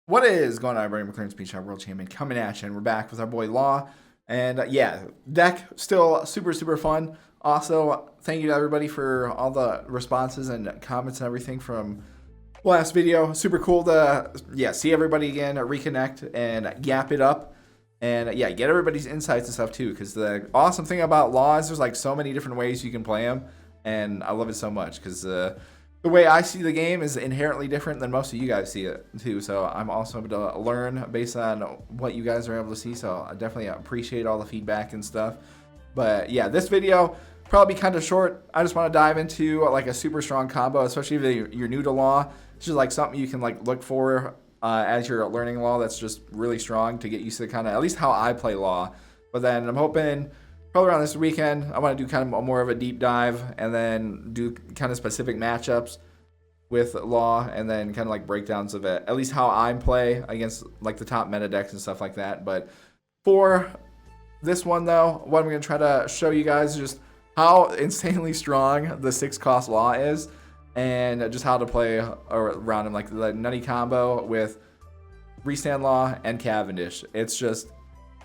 What is going on, everybody? McLaren's Beach World Champion coming at you, and we're back with our boy Law. And yeah, deck still super fun. Also, thank you to everybody for all the responses and comments and everything from last video. Super cool to see everybody again, reconnect and yap it up, and yeah, get everybody's insights and stuff too. Because the awesome thing about Law is there's like so many different ways you can play him, and I love it so much because the way I see the game is inherently different than most of you guys see it too. So I'm also able to learn based on what you guys are able to see. So I definitely appreciate all the feedback and stuff. But yeah, this video probably kind of short. I just want to dive into like a super strong combo, especially if you're new to Law. It's just like something you can like look for as you're learning Law. That's just really strong to get used to kind of at least how I play Law. But then I'm hoping probably around this weekend, I want to do kind of more of a deep dive and then do kind of specific matchups with Law and then kind of like breakdowns of it, at least how I play against like the top meta decks and stuff like that. But for this one though, what I'm going to try to show you guys is just how insanely strong the 6-cost Law is and just how to play around him, like the nutty combo with Restand Law and Cavendish. It's just,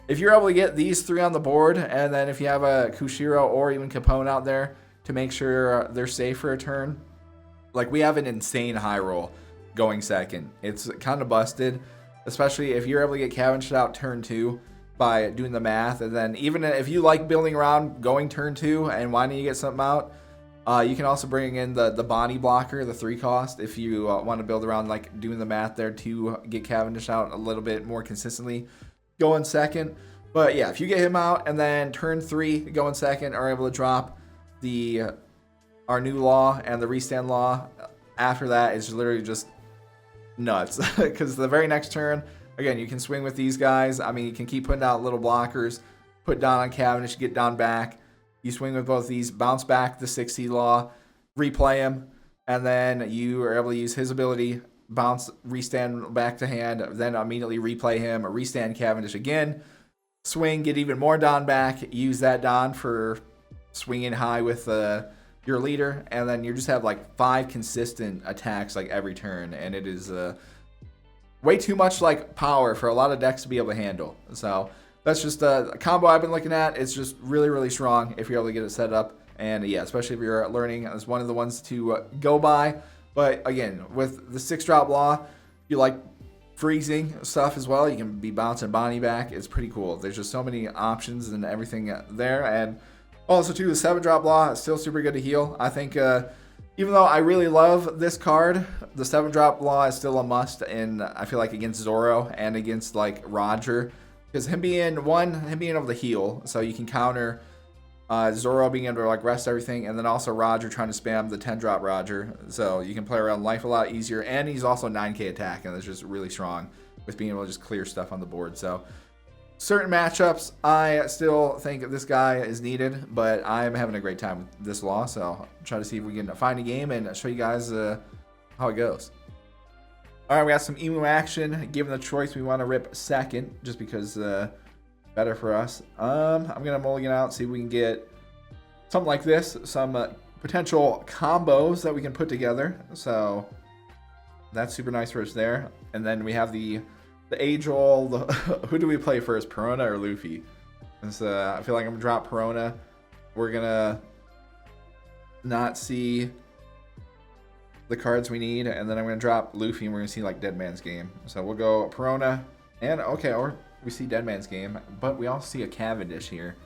if you're able to get these three on the board, and then if you have a Kushiro or even Capone out there to make sure they're safe for a turn, like we have an insane high roll going second. It's kind of busted, especially if you're able to get Cavendish out turn 2 by doing the math. And then even if you like building around going turn 2 and wanting to get something out, you can also bring in the Bonnie blocker, the 3-cost, if you want to build around like doing the math there to get Cavendish out a little bit more consistently going second. But yeah, if you get him out and then turn 3 going second, are able to drop our new Law and the Restand Law, after that it's literally just nuts. Because the very next turn, again, you can swing with these guys. I mean, you can keep putting out little blockers, put down on Cavendish, get down back. You swing with both these, bounce back the 6C Law, replay him, and then you are able to use his ability, bounce, restand back to hand, then immediately replay him, or restand Cavendish again, swing, get even more Don back, use that Don for swinging high with your leader, and then you just have like 5 consistent attacks like every turn, and it is way too much like power for a lot of decks to be able to handle. So that's just a combo I've been looking at. It's just really strong if you're able to get it set up, and yeah, especially if you're learning, it's one of the ones to go by. But again, with the 6-drop Law, you like freezing stuff as well. You can be bouncing Bonnie back. It's pretty cool. There's just so many options and everything there. And also too, the 7-drop Law is still super good to heal. I think even though I really love this card, the 7-drop Law is still a must, and I feel like against Zoro and against like Roger, because him being able to heal, so you can counter Zoro being able to like rest everything, and then also Roger trying to spam the 10-drop Roger, so you can play around life a lot easier. And he's also 9k attack, and that's just really strong with being able to just clear stuff on the board. So certain matchups, I still think this guy is needed, but I'm having a great time with this Law, so I'll try to see if we can find a game and show you guys how it goes. Alright, we got some emu action. Given the choice, we want to rip second, just because better for us. I'm going to mulligan out, see if we can get something like this, some potential combos that we can put together. So that's super nice for us there. And then we have the age-old, who do we play first, Perona or Luffy? And so I feel like I'm going to drop Perona. We're going to not see the cards we need, and then I'm going to drop Luffy, and we're going to see like Dead Man's Game. So we'll go Perona, and okay, or we see Dead Man's Game, but we also see a Cavendish here.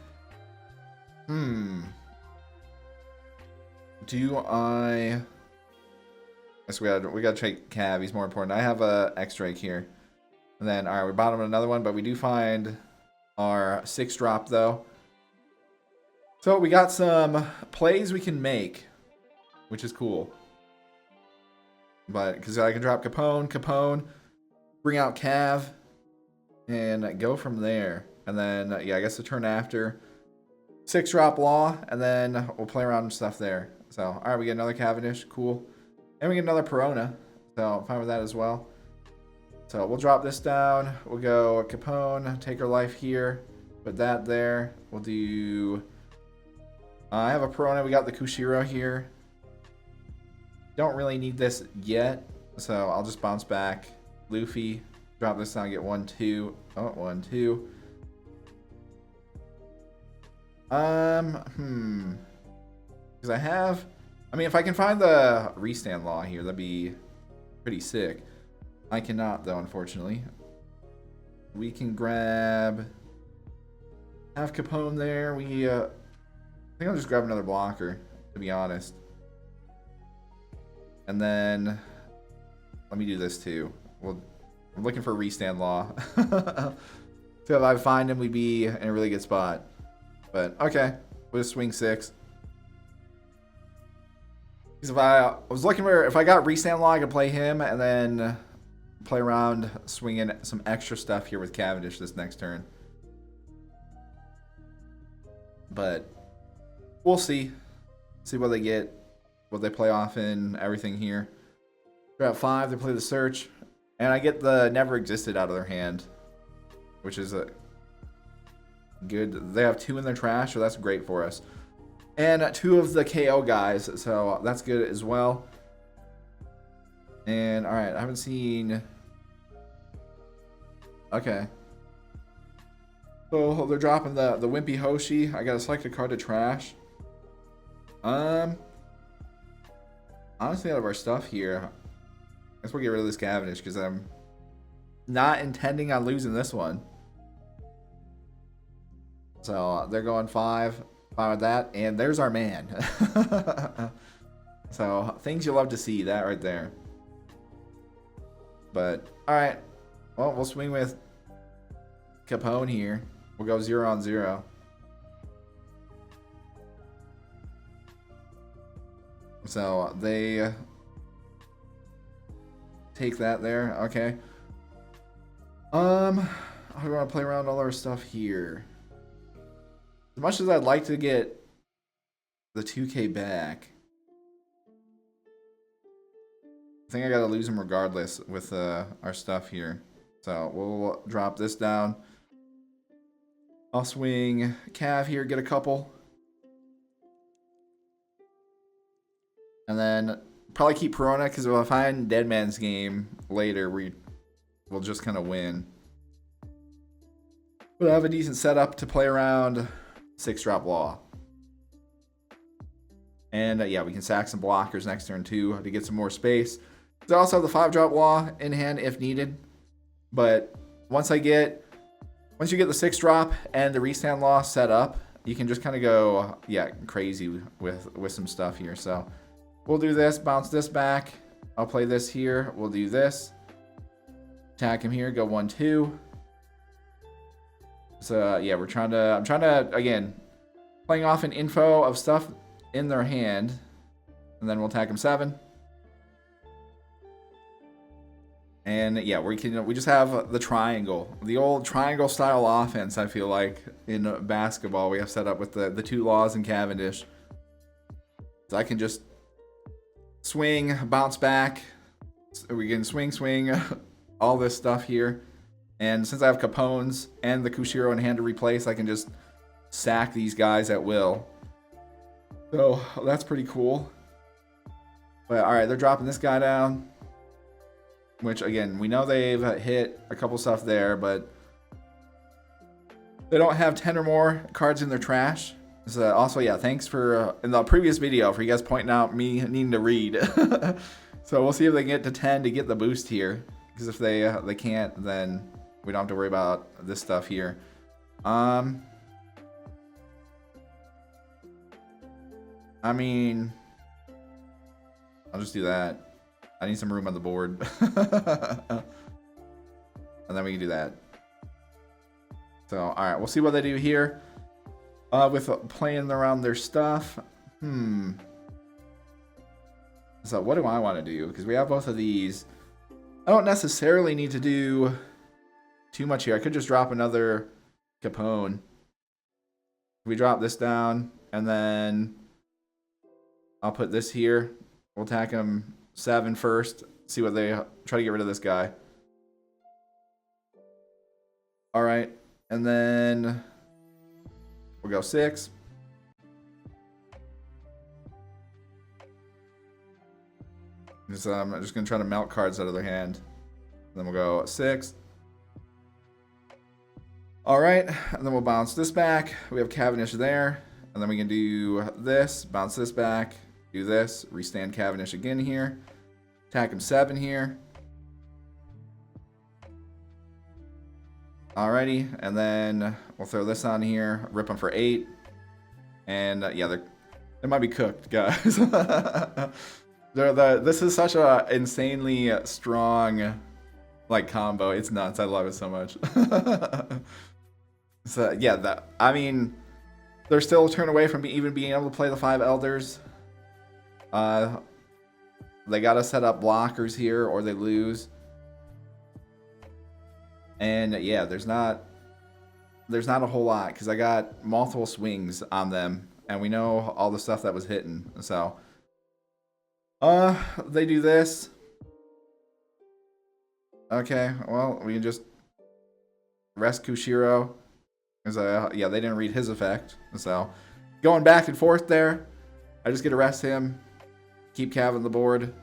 Do I guess we gotta take Cav, he's more important. I have a X-Drake here. And then, alright, we bottomed another one, but we do find our 6-drop though. So we got some plays we can make, which is cool. But because I can drop Capone, bring out Cav, and go from there. And then, yeah, I guess the turn after, 6-drop Law, and then we'll play around with stuff there. So, alright, we get another Cavendish, cool. And we get another Perona, so I'm fine with that as well. So we'll drop this down, we'll go Capone, take our life here, put that there. We'll do, I have a Perona, we got the Kushiro here. Don't really need this yet, so I'll just bounce back Luffy, Drop this down, get 1, 2. Oh, 1, 2. Because I mean, if I can find the restand law here, that'd be pretty sick. I cannot, though, unfortunately. We can grab... Have Capone there. I think I'll just grab another blocker, to be honest. And then... Let me do this, too. Well, I'm looking for a restand law. So if I find him, we'd be in a really good spot. But, okay. We'll just swing 6. Because if I was looking for... If I got restand law, I could play him, and then play around swinging some extra stuff here with Cavendish this next turn. But we'll see. See what they get. What they play off in, everything here. They're at 5. They play the search. And I get the never existed out of their hand. Which is a good. They have 2 in their trash, so that's great for us. And 2 of the KO guys, so that's good as well. And alright, I haven't seen... Okay. So they're dropping the Wimpy Hoshi. I gotta select a card to trash. Honestly, out of our stuff here, I guess we'll get rid of this Cavendish because I'm not intending on losing this one. So they're going 5. Fine with that. And there's our man. So things you love to see, that right there. But alright. Well, we'll swing with Capone here. We'll go 0 on 0. So they take that there. Okay. How do I want to play around all our stuff here? As much as I'd like to get the 2K back, I think I gotta lose him regardless with our stuff here. So we'll drop this down. I'll swing Cav here, get a couple. And then probably keep Perona, because if I find Deadman's Game later, we'll just kind of win. But I have a decent setup to play around 6-drop Law. And yeah, we can sack some blockers next turn too to get some more space. I also have the 5-drop Law in hand if needed. But once you get the 6-drop and the restand Law set up, you can just kind of go, yeah, crazy with some stuff here. So we'll do this, bounce this back. I'll play this here. We'll do this. Attack him here, go 1, 2. So yeah, I'm trying to, again, playing off an info of stuff in their hand. And then we'll attack him 7. And yeah, we just have the triangle. The old triangle style offense, I feel like, in basketball we have set up with the 2 Laws and Cavendish. So I can just swing, bounce back. We can swing, all this stuff here. And since I have Capones and the Kushiro in hand to replace, I can just sack these guys at will. So that's pretty cool. But alright, they're dropping this guy down. Which, again, we know they've hit a couple stuff there, but they don't have 10 or more cards in their trash. So also, yeah, thanks for, in the previous video, for you guys pointing out me needing to read. So we'll see if they can get to 10 to get the boost here. Because if they can't, then we don't have to worry about this stuff here. I mean, I'll just do that. I need some room on the board. And then we can do that. So, alright, we'll see what they do here. With playing around their stuff. So, what do I want to do? Because we have both of these. I don't necessarily need to do too much here. I could just drop another Capone. We drop this down, and then I'll put this here. We'll attack him 7 first. See what they try to get rid of this guy. Alright. And then we'll go 6. I'm just going to try to melt cards out of their hand. Then we'll go 6. All right, and then we'll bounce this back. We have Cavendish there, and then we can do this, bounce this back, do this, restand Cavendish again here, attack him 7 here. Alrighty, and then we'll throw this on here, rip them for 8, and yeah, they might be cooked, guys. This is such a insanely strong like combo. It's nuts. I love it so much. So yeah, I mean, they're still a turn away from even being able to play the 5 elders. They gotta set up blockers here, or they lose. And yeah, there's not a whole lot because I got multiple swings on them, and we know all the stuff that was hitting. So, they do this. Okay, well, we can just rest Kushiro. Because, yeah, they didn't read his effect. So, going back and forth there. I just get to rest him. Keep Cav on the board.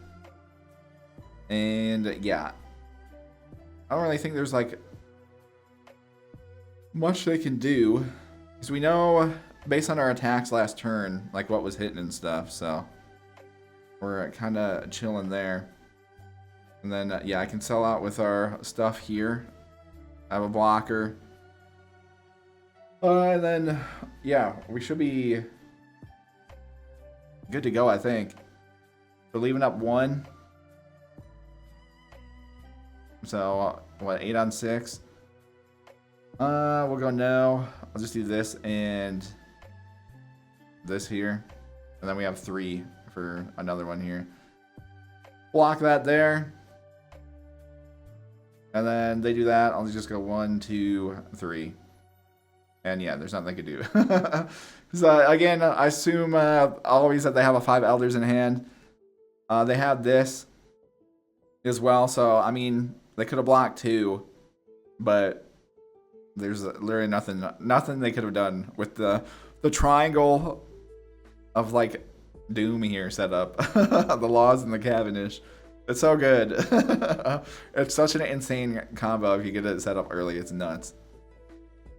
And, yeah. I don't really think there's, like, much they can do. Because we know, based on our attacks last turn, like, what was hitting and stuff. So, we're kind of chilling there. And then, yeah, I can sell out with our stuff here. I have a blocker. And then, yeah, we should be good to go, I think. We're leaving up 1. So, what, 8 on 6? We'll go no. I'll just do this and this here. And then we have 3 for another one here. Block that there. And then they do that. I'll just go 1, 2, 3. And yeah, there's nothing they can do. So again, I assume always that they have a 5 elders in hand. They have this as well. So, I mean, they could have blocked 2. But there's literally nothing they could have done with the triangle of, like, doom here set up. The laws and the Cavendish. It's so good. It's such an insane combo if you get it set up early. It's nuts.